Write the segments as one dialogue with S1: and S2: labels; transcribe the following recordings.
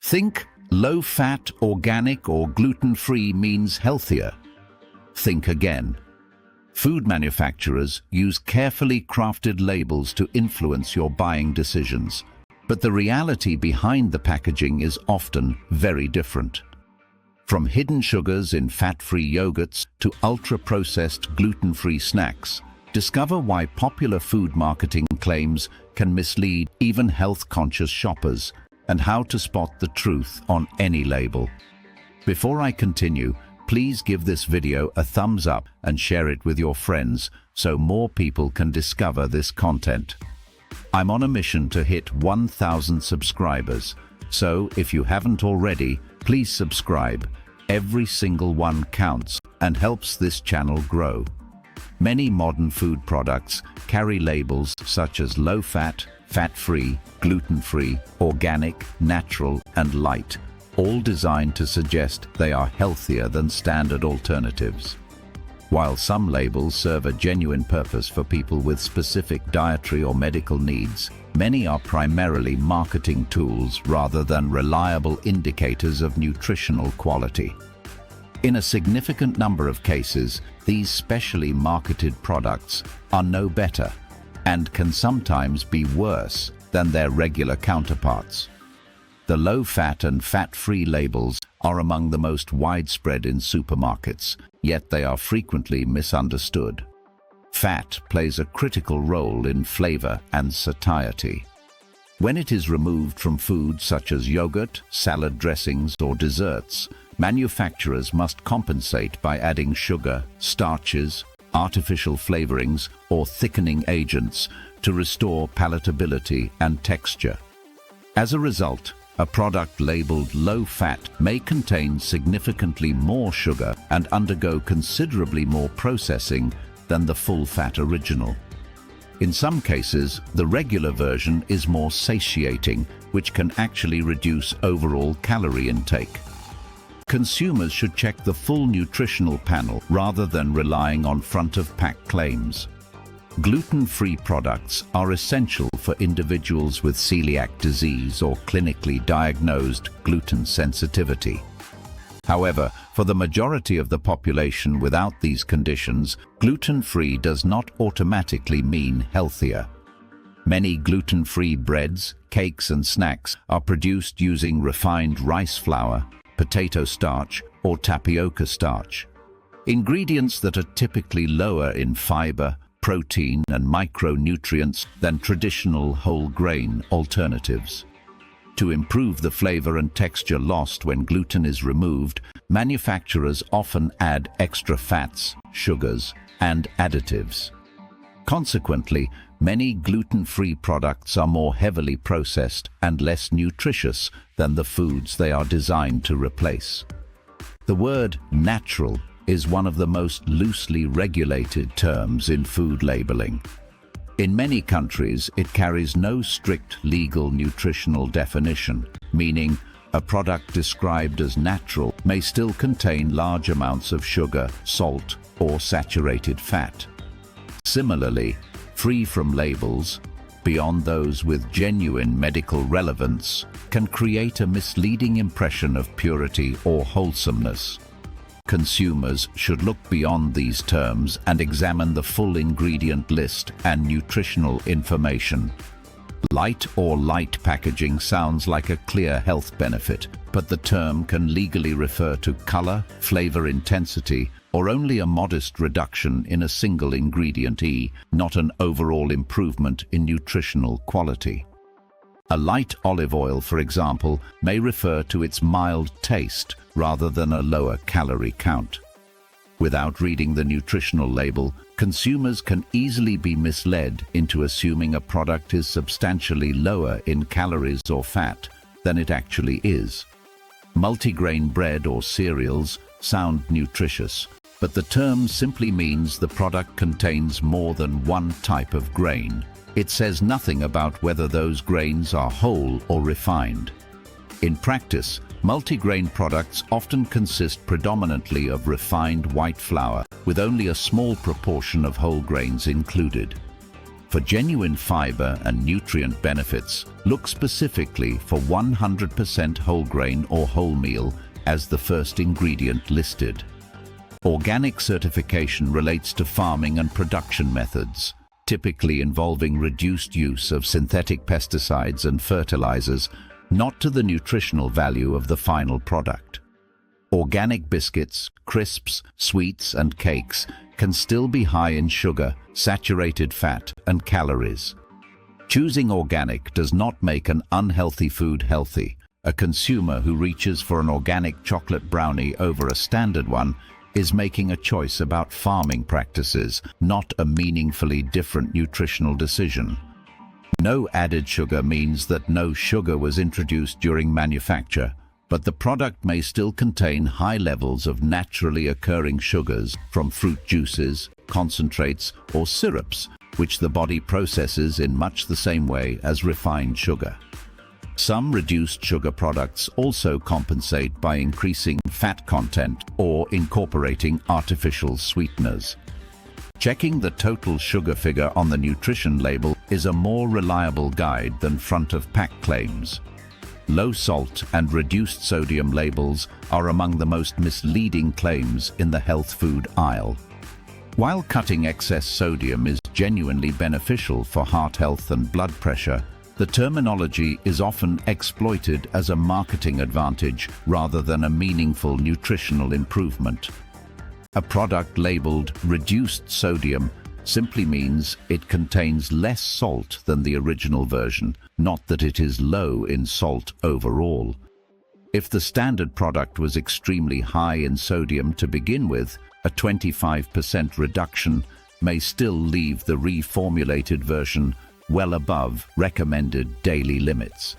S1: Think low-fat, organic or gluten-free means healthier. Think again. Food manufacturers use carefully crafted labels to influence your buying decisions, but the reality behind the packaging is often very different. From hidden sugars in fat-free yogurts to ultra-processed gluten-free snacks, discover why popular food marketing claims can mislead even health-conscious shoppers, and how to spot the truth on any label. Before I continue, please give this video a thumbs up and share it with your friends so more people can discover this content. I'm on a mission to hit 1,000 subscribers, so if you haven't already, please subscribe. Every single one counts and helps this channel grow. Many modern food products carry labels such as low-fat, fat-free, gluten-free, organic, natural, and light, all designed to suggest they are healthier than standard alternatives. While some labels serve a genuine purpose for people with specific dietary or medical needs, many are primarily marketing tools rather than reliable indicators of nutritional quality. In a significant number of cases, these specially marketed products are no better and can sometimes be worse than their regular counterparts. The low-fat and fat-free labels are among the most widespread in supermarkets, yet they are frequently misunderstood. Fat plays a critical role in flavor and satiety. When it is removed from foods such as yogurt, salad dressings, or desserts, manufacturers must compensate by adding sugar, starches, artificial flavorings, or thickening agents to restore palatability and texture. As a result, a product labeled low-fat may contain significantly more sugar and undergo considerably more processing than the full-fat original. In some cases, the regular version is more satiating, which can actually reduce overall calorie intake. Consumers should check the full nutritional panel rather than relying on front-of-pack claims. Gluten-free products are essential for individuals with celiac disease or clinically diagnosed gluten sensitivity. However, for the majority of the population without these conditions, gluten-free does not automatically mean healthier. Many gluten-free breads, cakes, and snacks are produced using refined rice flour, potato starch, or tapioca starch. Ingredients that are typically lower in fiber, protein, and micronutrients than traditional whole grain alternatives. To improve the flavor and texture lost when gluten is removed, manufacturers often add extra fats, sugars, and additives. Consequently, many gluten-free products are more heavily processed and less nutritious than the foods they are designed to replace. The word natural is one of the most loosely regulated terms in food labeling. In many countries, it carries no strict legal nutritional definition, meaning a product described as natural may still contain large amounts of sugar, salt, or saturated fat. Similarly, free from labels, beyond those with genuine medical relevance, can create a misleading impression of purity or wholesomeness. Consumers should look beyond these terms and examine the full ingredient list and nutritional information. Light or light packaging sounds like a clear health benefit, but the term can legally refer to color, flavor intensity, or only a modest reduction in a single ingredient, not an overall improvement in nutritional quality. A light olive oil, for example, may refer to its mild taste rather than a lower calorie count. Without reading the nutritional label, consumers can easily be misled into assuming a product is substantially lower in calories or fat than it actually is. Multigrain bread or cereals sound nutritious, but the term simply means the product contains more than one type of grain. It says nothing about whether those grains are whole or refined. In practice, multigrain products often consist predominantly of refined white flour, with only a small proportion of whole grains included. For genuine fiber and nutrient benefits, look specifically for 100% whole grain or wholemeal as the first ingredient listed. Organic certification relates to farming and production methods, typically involving reduced use of synthetic pesticides and fertilizers, not to the nutritional value of the final product. Organic biscuits, crisps, sweets, and cakes can still be high in sugar, saturated fat, and calories. Choosing organic does not make an unhealthy food healthy. A consumer who reaches for an organic chocolate brownie over a standard one is making a choice about farming practices, not a meaningfully different nutritional decision. No added sugar means that no sugar was introduced during manufacture, but the product may still contain high levels of naturally occurring sugars from fruit juices, concentrates, or syrups, which the body processes in much the same way as refined sugar. Some reduced sugar products also compensate by increasing fat content or incorporating artificial sweeteners. Checking the total sugar figure on the nutrition label is a more reliable guide than front-of-pack claims. Low salt and reduced sodium labels are among the most misleading claims in the health food aisle. While cutting excess sodium is genuinely beneficial for heart health and blood pressure, the terminology is often exploited as a marketing advantage rather than a meaningful nutritional improvement. A product labeled reduced sodium simply means it contains less salt than the original version, not that it is low in salt overall. If the standard product was extremely high in sodium to begin with, a 25% reduction may still leave the reformulated version well above recommended daily limits.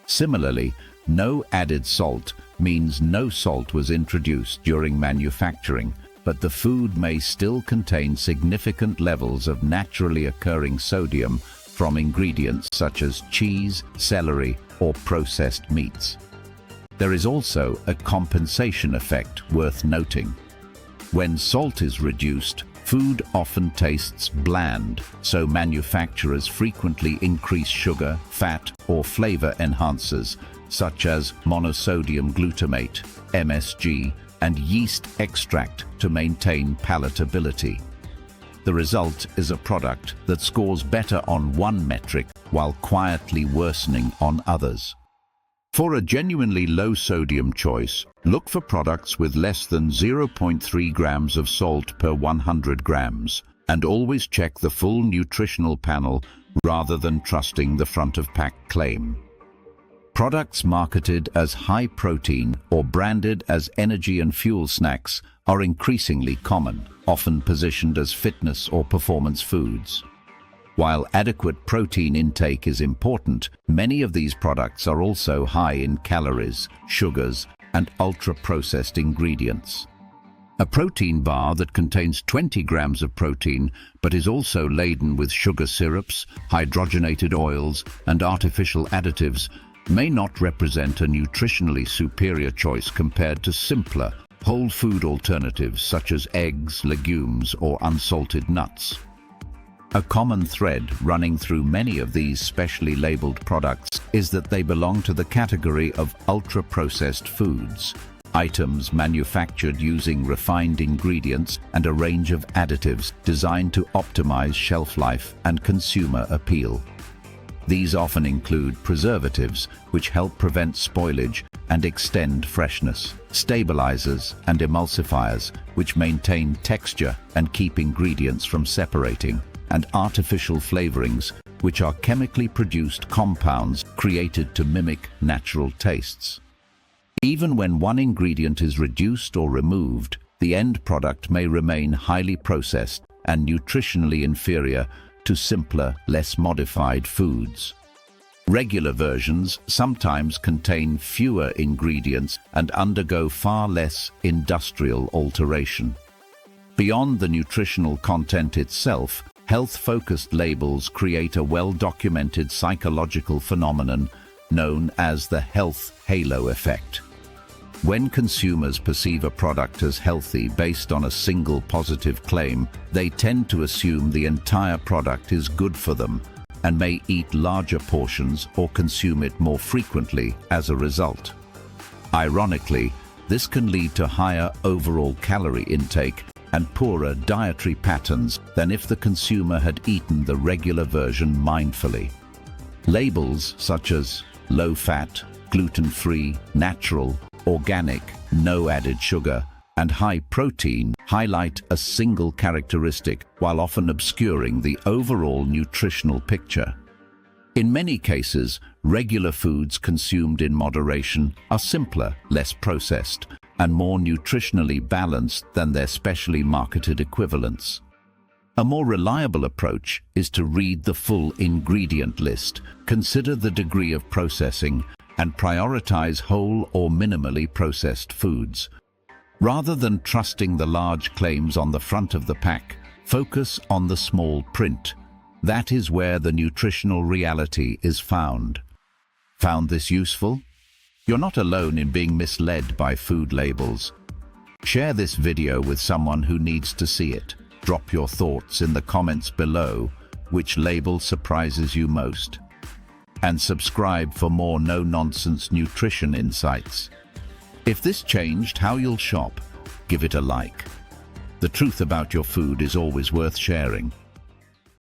S1: Similarly, no added salt means no salt was introduced during manufacturing, but the food may still contain significant levels of naturally occurring sodium from ingredients such as cheese, celery, or processed meats. There is also a compensation effect worth noting. When salt is reduced, food often tastes bland, so manufacturers frequently increase sugar, fat, or flavor enhancers, such as monosodium glutamate, MSG, and yeast extract to maintain palatability. The result is a product that scores better on one metric while quietly worsening on others. For a genuinely low-sodium choice, look for products with less than 0.3 grams of salt per 100 grams, and always check the full nutritional panel rather than trusting the front-of-pack claim. Products marketed as high-protein or branded as energy and fuel snacks are increasingly common, often positioned as fitness or performance foods. While adequate protein intake is important, many of these products are also high in calories, sugars, and ultra-processed ingredients. A protein bar that contains 20 grams of protein but is also laden with sugar syrups, hydrogenated oils, and artificial additives may not represent a nutritionally superior choice compared to simpler, whole food alternatives such as eggs, legumes, or unsalted nuts. A common thread running through many of these specially labeled products is that they belong to the category of ultra-processed foods, items manufactured using refined ingredients and a range of additives designed to optimize shelf life and consumer appeal. These often include preservatives, which help prevent spoilage and extend freshness, stabilizers and emulsifiers, which maintain texture and keep ingredients from separating, and artificial flavorings, which are chemically produced compounds created to mimic natural tastes. Even when one ingredient is reduced or removed, the end product may remain highly processed and nutritionally inferior to simpler, less modified foods. Regular versions sometimes contain fewer ingredients and undergo far less industrial alteration. Beyond the nutritional content itself, health-focused labels create a well-documented psychological phenomenon known as the health halo effect. When consumers perceive a product as healthy based on a single positive claim, they tend to assume the entire product is good for them and may eat larger portions or consume it more frequently as a result. Ironically, this can lead to higher overall calorie intake and poorer dietary patterns than if the consumer had eaten the regular version mindfully. Labels such as low-fat, gluten-free, natural, organic, no added sugar, and high protein highlight a single characteristic while often obscuring the overall nutritional picture. In many cases, regular foods consumed in moderation are simpler, less processed, and more nutritionally balanced than their specially marketed equivalents. A more reliable approach is to read the full ingredient list, consider the degree of processing, and prioritize whole or minimally processed foods. Rather than trusting the large claims on the front of the pack, focus on the small print. That is where the nutritional reality is found. Found this useful? You're not alone in being misled by food labels. Share this video with someone who needs to see it. Drop your thoughts in the comments below. Which label surprises you most? And subscribe for more no-nonsense nutrition insights. If this changed how you'll shop, give it a like. The truth about your food is always worth sharing.